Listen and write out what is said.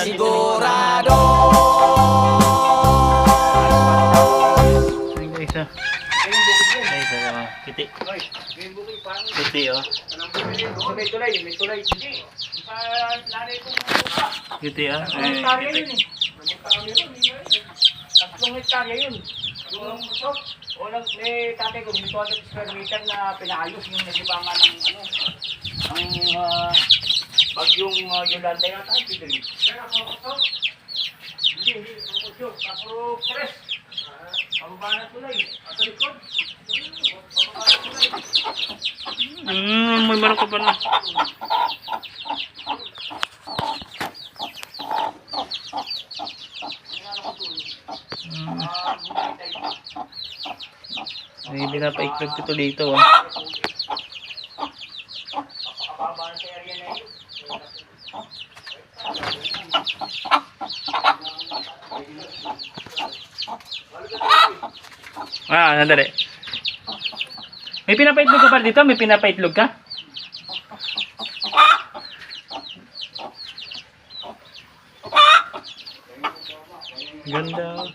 Sigurado. Ay, guys, ah. Guys, ah, kiti. Kiti, oh. May tulay, may tulay. Hindi. Sa nanay ko. Kiti, ah. Ang hektarya Kiti. yun eh. Tatlong hektarya yun. Yung unang may tatay ko, may 200 square meter na pinaayos yung nagibangan ng ano. Ang bagyong Yolanda yata, hindi. Hindi. Tapos press. Pababa na tulay. Sa likod. May marang ka pa na. May pinapaiklog ko dito, oh. Napakababa sa area na yun. Sandali. May pinapaitlog ka pa dito? May pinapaitlog ka? Ganda.